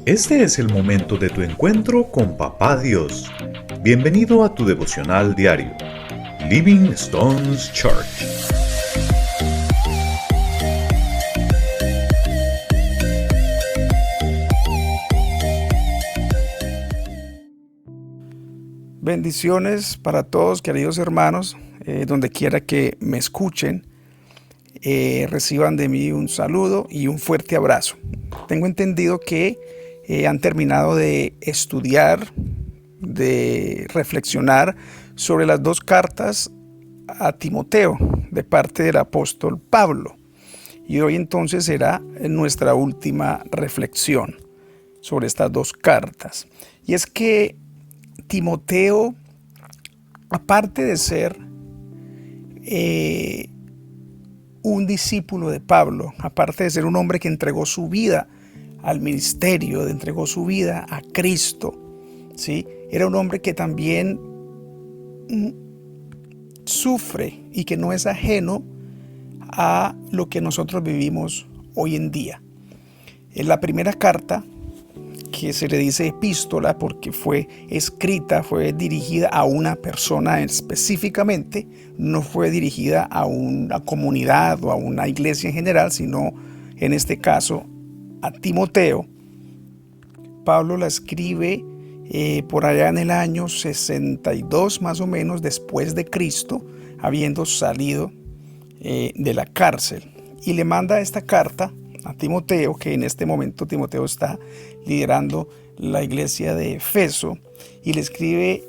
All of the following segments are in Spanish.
Este es el momento de tu encuentro con Papá Dios. Bienvenido a tu devocional diario, Living Stones Church. Bendiciones para todos, queridos hermanos, donde quiera que me escuchen, reciban de mí un saludo y un fuerte abrazo. Tengo entendido que han terminado de estudiar, de reflexionar sobre las dos cartas a Timoteo de parte del apóstol Pablo. Y hoy entonces será nuestra última reflexión sobre estas dos cartas. Y es que Timoteo, aparte de ser un discípulo de Pablo, aparte de ser un hombre que entregó su vida al ministerio, entregó su vida a Cristo, ¿sí? Era un hombre que también sufre y que no es ajeno a lo que nosotros vivimos hoy en día. En la primera carta, que se le dice epístola porque fue escrita, fue dirigida a una persona específicamente, no fue dirigida a una comunidad o a una iglesia en general, sino en este caso a Timoteo. Pablo la escribe por allá en el año 62 más o menos después de Cristo, habiendo salido de la cárcel, y le manda esta carta a Timoteo, que en este momento Timoteo está liderando la iglesia de Efeso, y le escribe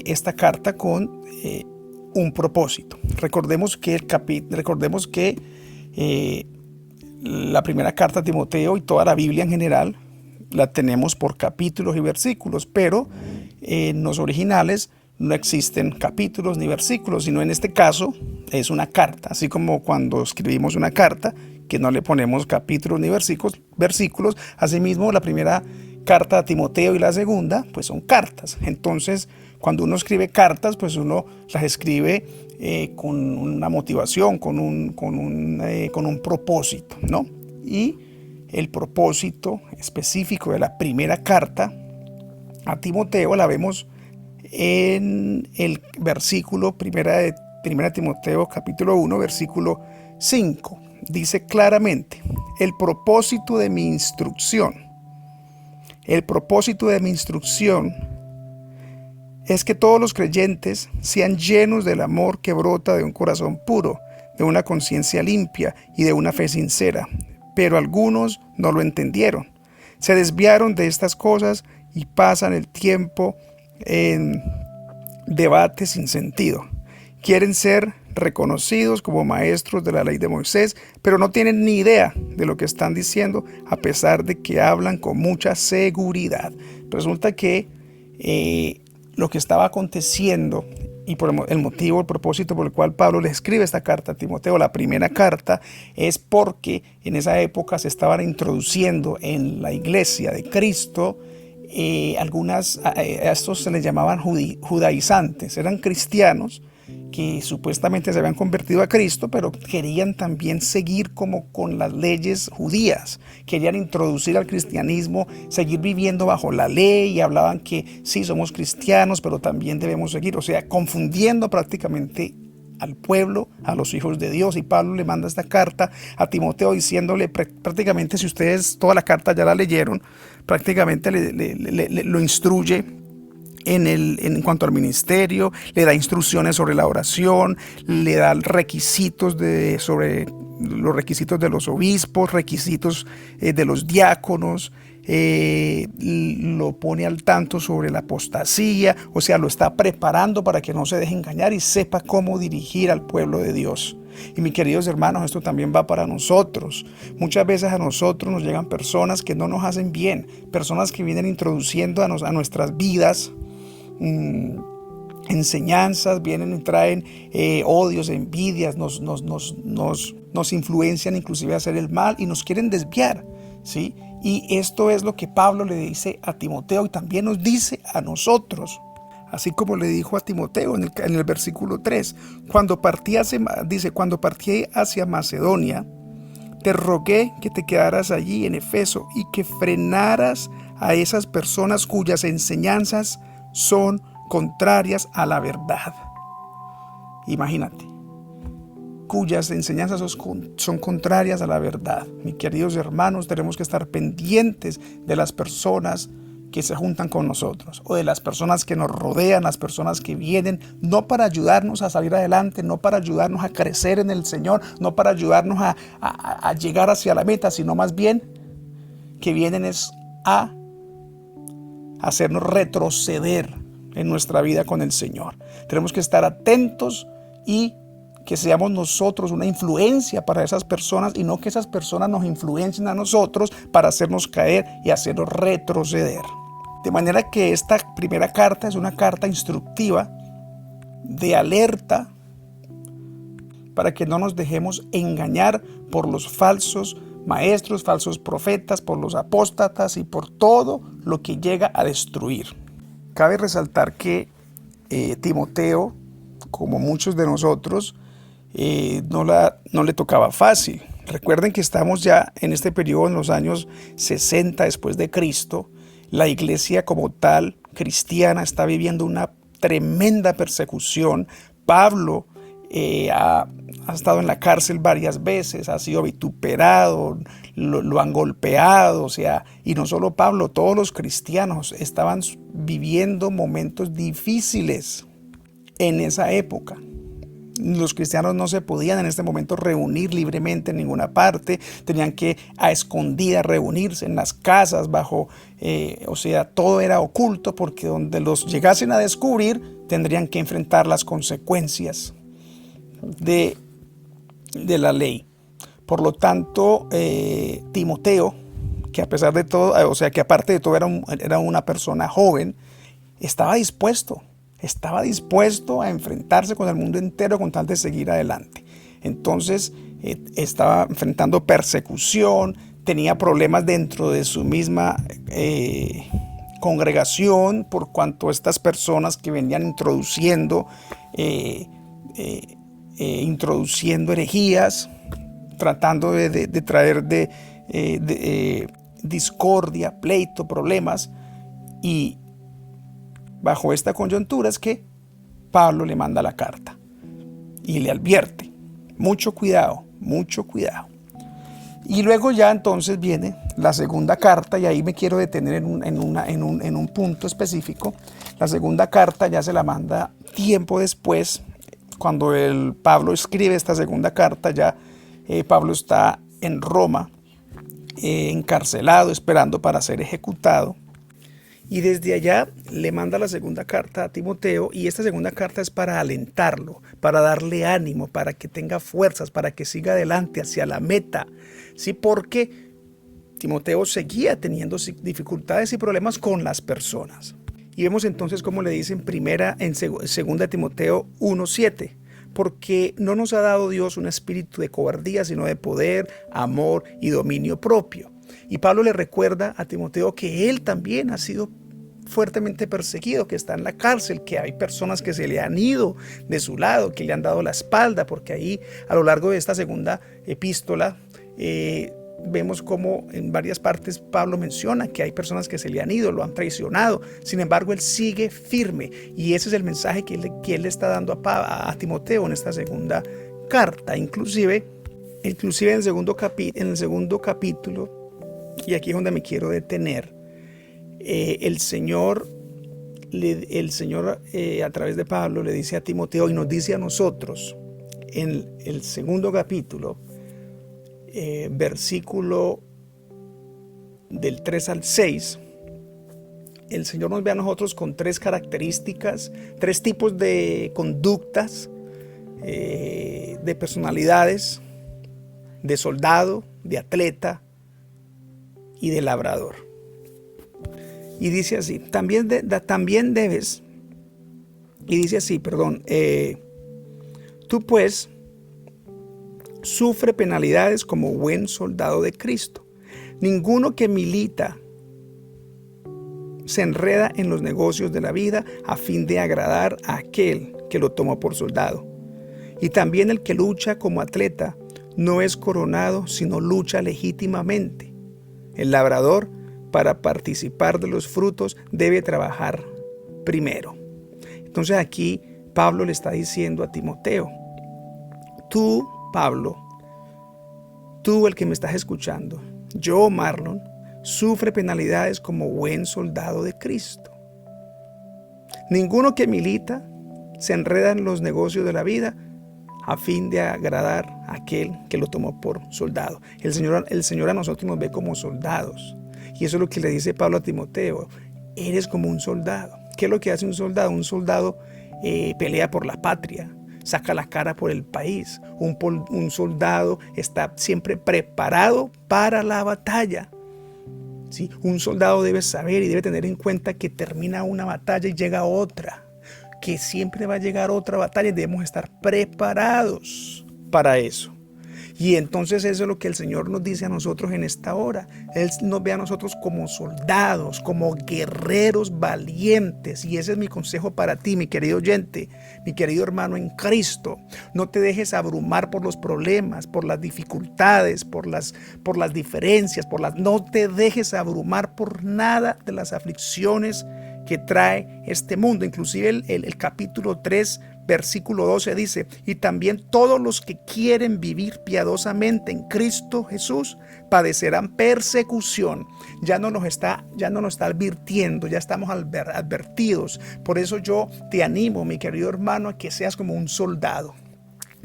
esta carta con un propósito. Recordemos que la primera carta a Timoteo y toda la Biblia en general la tenemos por capítulos y versículos, pero en los originales no existen capítulos ni versículos, sino en este caso es una carta, así como cuando escribimos una carta que no le ponemos capítulos ni versículos. Asimismo, la primera carta a Timoteo y la segunda, pues son cartas. Entonces, cuando uno escribe cartas, pues uno las escribe con una motivación, con un propósito, ¿no? Y el propósito específico de la primera carta a Timoteo la vemos en el versículo primera Timoteo capítulo 1, versículo 5. Dice claramente: el propósito de mi instrucción es que todos los creyentes sean llenos del amor que brota de un corazón puro, de una conciencia limpia y de una fe sincera. Pero algunos no lo entendieron. Se desviaron de estas cosas y pasan el tiempo en debates sin sentido. Quieren ser reconocidos como maestros de la ley de Moisés, pero no tienen ni idea de lo que están diciendo, a pesar de que hablan con mucha seguridad. Resulta que lo que estaba aconteciendo y por el propósito por el cual Pablo le escribe esta carta a Timoteo, la primera carta, es porque en esa época se estaban introduciendo en la iglesia de Cristo a estos se les llamaban judaizantes, eran cristianos que supuestamente se habían convertido a Cristo, pero querían también seguir como con las leyes judías, querían introducir al cristianismo, seguir viviendo bajo la ley, y hablaban que sí, somos cristianos, pero también debemos seguir, o sea, confundiendo prácticamente al pueblo, a los hijos de Dios. Y Pablo le manda esta carta a Timoteo diciéndole prácticamente, si ustedes toda la carta ya la leyeron, prácticamente lo instruye en cuanto al ministerio, le da instrucciones sobre la oración, le da requisitos sobre los requisitos de los obispos, requisitos de los diáconos, lo pone al tanto sobre la apostasía, o sea, lo está preparando para que no se deje engañar y sepa cómo dirigir al pueblo de Dios. Y mis queridos hermanos, esto también va para nosotros. Muchas veces a nosotros nos llegan personas que no nos hacen bien, personas que vienen introduciendo a nuestras vidas enseñanzas, vienen y traen odios, envidias, nos influencian inclusive a hacer el mal y nos quieren desviar, ¿sí? Y esto es lo que Pablo le dice a Timoteo y también nos dice a nosotros. Así como le dijo a Timoteo en el versículo 3, cuando partí hacia Macedonia, te rogué que te quedaras allí en Efeso y que frenaras a esas personas cuyas enseñanzas son contrarias a la verdad. Imagínate, cuyas enseñanzas son contrarias a la verdad. Mis queridos hermanos, tenemos que estar pendientes de las personas que se juntan con nosotros, o de las personas que nos rodean, las personas que vienen, no para ayudarnos a salir adelante, no para ayudarnos a crecer en el Señor, no para ayudarnos a llegar hacia la meta, sino más bien que vienen es a hacernos retroceder en nuestra vida con el Señor. Tenemos que estar atentos y que seamos nosotros una influencia para esas personas, y no que esas personas nos influencien a nosotros para hacernos caer y hacernos retroceder. De manera que esta primera carta es una carta instructiva de alerta para que no nos dejemos engañar por los falsos maestros, falsos profetas, por los apóstatas y por todo lo que llega a destruir. Cabe resaltar que Timoteo, como muchos de nosotros, no le tocaba fácil. Recuerden que estamos ya en este periodo, en los años 60 después de Cristo. La iglesia como tal, cristiana, está viviendo una tremenda persecución. Pablo ha estado en la cárcel varias veces, ha sido vituperado, lo han golpeado, y no solo Pablo, todos los cristianos estaban viviendo momentos difíciles en esa época. Los cristianos no se podían en este momento reunir libremente en ninguna parte, tenían que a escondidas reunirse en las casas todo era oculto, porque donde los llegasen a descubrir tendrían que enfrentar las consecuencias de la ley. Por lo tanto, Timoteo, que a pesar de todo, que aparte de todo era una persona joven, estaba dispuesto a enfrentarse con el mundo entero con tal de seguir adelante. Entonces estaba enfrentando persecución, tenía problemas dentro de su misma congregación, por cuanto estas personas que venían introduciendo herejías, tratando de traer discordia, pleito, problemas. Y bajo esta coyuntura es que Pablo le manda la carta y le advierte: mucho cuidado, mucho cuidado. Y luego ya entonces viene la segunda carta, y ahí me quiero detener en un punto específico. La segunda carta ya se la manda tiempo después. Cuando Pablo escribe esta segunda carta, ya Pablo está en Roma, encarcelado, esperando para ser ejecutado. Y desde allá le manda la segunda carta a Timoteo, y esta segunda carta es para alentarlo, para darle ánimo, para que tenga fuerzas, para que siga adelante hacia la meta. Sí, porque Timoteo seguía teniendo dificultades y problemas con las personas. Y vemos entonces cómo le dice en 2 Timoteo 1:7. Porque no nos ha dado Dios un espíritu de cobardía, sino de poder, amor y dominio propio. Y Pablo le recuerda a Timoteo que él también ha sido fuertemente perseguido, que está en la cárcel, que hay personas que se le han ido de su lado, que le han dado la espalda, porque ahí a lo largo de esta segunda epístola vemos como en varias partes Pablo menciona que hay personas que se le han ido, lo han traicionado. Sin embargo, él sigue firme, y ese es el mensaje que él le está dando a Timoteo en esta segunda carta. Inclusive en el segundo capítulo, y aquí es donde me quiero detener, el Señor a través de Pablo le dice a Timoteo, y nos dice a nosotros en el segundo capítulo, versículo del 3 al 6, el Señor nos ve a nosotros con 3 características, 3 tipos de conductas, de personalidades, de soldado, de atleta y de labrador. Y dice así, tú pues sufre penalidades como buen soldado de Cristo. Ninguno que milita se enreda en los negocios de la vida a fin de agradar a aquel que lo tomó por soldado. Y también el que lucha como atleta no es coronado, sino lucha legítimamente. El labrador para participar de los frutos debe trabajar primero. Entonces aquí Pablo le está diciendo a Timoteo, tú, Pablo, tú el que me estás escuchando, yo, Marlon, sufre penalidades como buen soldado de Cristo. Ninguno que milita se enreda en los negocios de la vida a fin de agradar a aquel que lo tomó por soldado. El Señor a nosotros nos ve como soldados. Y eso es lo que le dice Pablo a Timoteo. Eres como un soldado. ¿Qué es lo que hace un soldado? Un soldado pelea por la patria, saca la cara por el país. Un soldado está siempre preparado para la batalla. ¿Sí? Un soldado debe saber y debe tener en cuenta que termina una batalla y llega otra. Que siempre va a llegar otra batalla y debemos estar preparados para eso. Y entonces eso es lo que el Señor nos dice a nosotros en esta hora. Él nos ve a nosotros como soldados, como guerreros valientes. Y ese es mi consejo para ti, mi querido oyente, mi querido hermano en Cristo. No te dejes abrumar por los problemas, por las dificultades, por las diferencias, no te dejes abrumar por nada de las aflicciones que trae este mundo. Inclusive el capítulo 3, versículo 12 dice, y también todos los que quieren vivir piadosamente en Cristo Jesús padecerán persecución. Ya no nos está advirtiendo, ya estamos advertidos. Por eso yo te animo, mi querido hermano, a que seas como un soldado.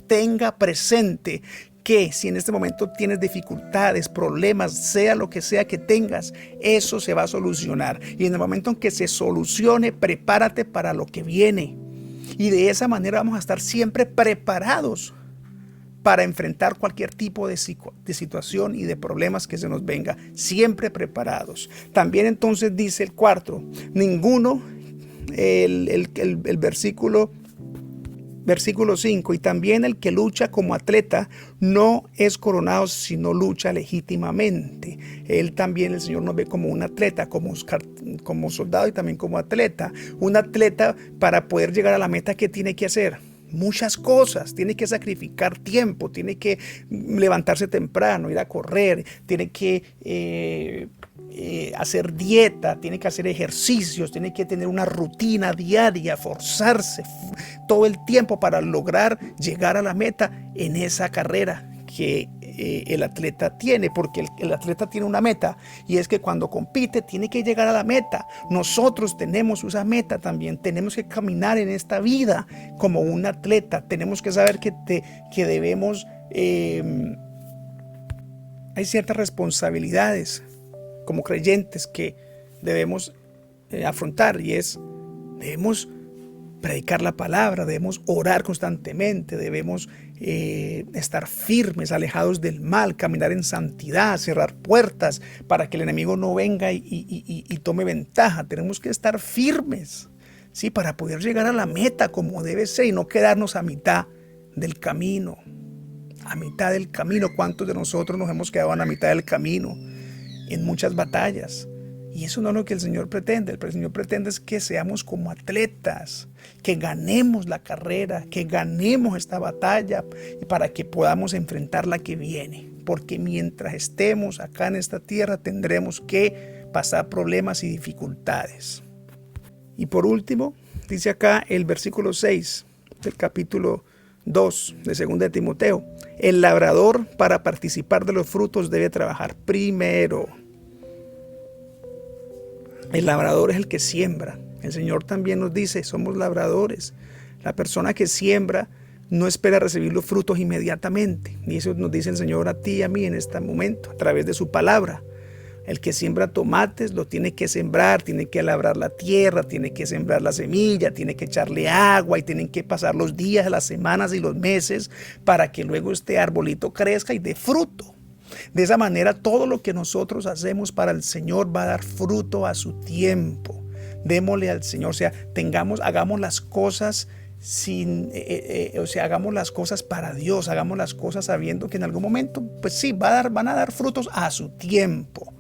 Tenga presente que si en este momento tienes dificultades, problemas, sea lo que sea que tengas, eso se va a solucionar. Y en el momento en que se solucione, prepárate para lo que viene. Y de esa manera vamos a estar siempre preparados para enfrentar cualquier tipo de situación y de problemas que se nos venga. Siempre preparados. También entonces dice el cuarto, ninguno, el versículo 5, y también el que lucha como atleta no es coronado sino lucha legítimamente. Él también, el Señor nos ve como un atleta, como soldado y también como atleta. Un atleta, para poder llegar a la meta, ¿qué tiene que hacer? Muchas cosas, tiene que sacrificar tiempo, tiene que levantarse temprano, ir a correr, tiene que hacer dieta, tiene que hacer ejercicios, tiene que tener una rutina diaria, forzarse todo el tiempo para lograr llegar a la meta en esa carrera que el atleta tiene, porque el atleta tiene una meta y es que cuando compite tiene que llegar a la meta. Nosotros tenemos esa meta también, tenemos que caminar en esta vida como un atleta, tenemos que saber que debemos, hay ciertas responsabilidades como creyentes que debemos afrontar y debemos predicar la palabra, debemos orar constantemente, debemos estar firmes, alejados del mal, caminar en santidad, cerrar puertas para que el enemigo no venga y tome ventaja. Tenemos que estar firmes, ¿sí? Para poder llegar a la meta como debe ser y no quedarnos a mitad del camino. A mitad del camino, ¿cuántos de nosotros nos hemos quedado a la mitad del camino en muchas batallas? Y eso no es lo que el Señor pretende. El Señor pretende es que seamos como atletas, que ganemos la carrera, que ganemos esta batalla para que podamos enfrentar la que viene. Porque mientras estemos acá en esta tierra tendremos que pasar problemas y dificultades. Y por último, dice acá el versículo 6 del capítulo 2 de 2 de Timoteo. El labrador, para participar de los frutos, debe trabajar primero. El labrador es el que siembra. El Señor también nos dice, somos labradores. La persona que siembra no espera recibir los frutos inmediatamente. Y eso nos dice el Señor a ti y a mí en este momento, a través de su palabra. El que siembra tomates lo tiene que sembrar, tiene que labrar la tierra, tiene que sembrar la semilla, tiene que echarle agua y tienen que pasar los días, las semanas y los meses para que luego este arbolito crezca y dé fruto. De esa manera, todo lo que nosotros hacemos para el Señor va a dar fruto a su tiempo. Démosle al Señor, hagamos las cosas hagamos las cosas para Dios, hagamos las cosas sabiendo que en algún momento, pues sí, van a dar frutos a su tiempo.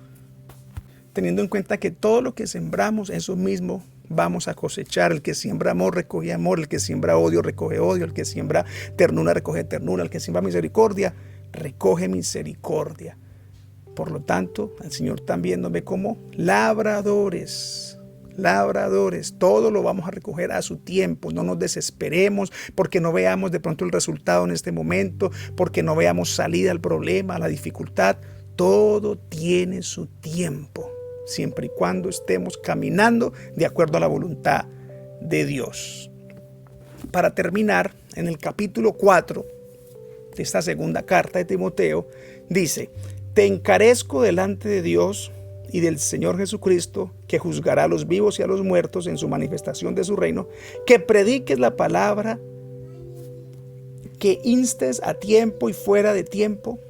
Teniendo en cuenta que todo lo que sembramos, eso mismo vamos a cosechar. El que siembra amor recoge amor, el que siembra odio recoge odio, el que siembra ternura recoge ternura, el que siembra misericordia recoge misericordia. Por lo tanto, el Señor también nos ve como labradores. Labradores, todo lo vamos a recoger a su tiempo. No nos desesperemos porque no veamos de pronto el resultado en este momento, porque no veamos salida al problema, a la dificultad. Todo tiene su tiempo, siempre y cuando estemos caminando de acuerdo a la voluntad de Dios. Para terminar, en el capítulo 4 de esta segunda carta de Timoteo, dice: te encarezco delante de Dios y del Señor Jesucristo, que juzgará a los vivos y a los muertos en su manifestación de su reino, que prediques la palabra, que instes a tiempo y fuera de tiempo,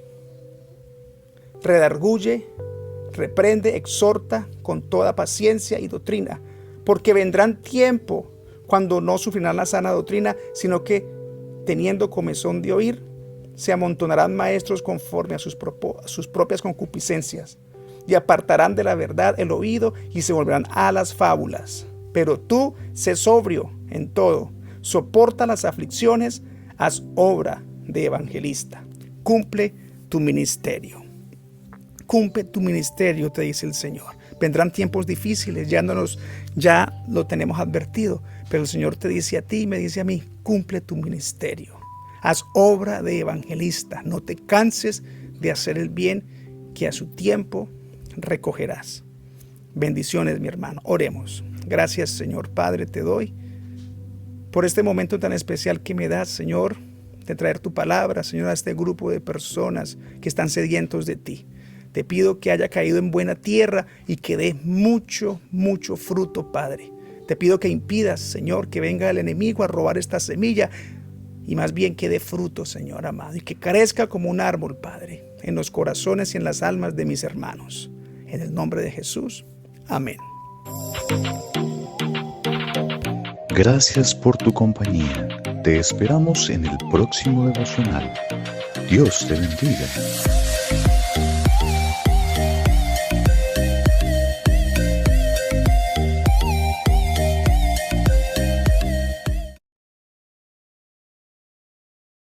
redarguye, reprende, exhorta con toda paciencia y doctrina, porque vendrán tiempo cuando no sufrirán la sana doctrina, sino que, teniendo comezón de oír, se amontonarán maestros conforme a sus propias concupiscencias, y apartarán de la verdad el oído y se volverán a las fábulas. Pero tú, sé sobrio en todo, soporta las aflicciones, haz obra de evangelista, cumple tu ministerio. Cumple tu ministerio, te dice el Señor. Vendrán tiempos difíciles, ya lo tenemos advertido, pero el Señor te dice a ti y me dice a mí: cumple tu ministerio. Haz obra de evangelista, no te canses de hacer el bien, que a su tiempo recogerás. Bendiciones, mi hermano. Oremos. Gracias, Señor Padre, te doy por este momento tan especial que me das, Señor, de traer tu palabra, Señor, a este grupo de personas que están sedientos de ti. Te pido que haya caído en buena tierra y que dé mucho, mucho fruto, Padre. Te pido que impidas, Señor, que venga el enemigo a robar esta semilla, y más bien que dé fruto, Señor amado, y que crezca como un árbol, Padre, en los corazones y en las almas de mis hermanos. En el nombre de Jesús. Amén. Gracias por tu compañía. Te esperamos en el próximo devocional. Dios te bendiga.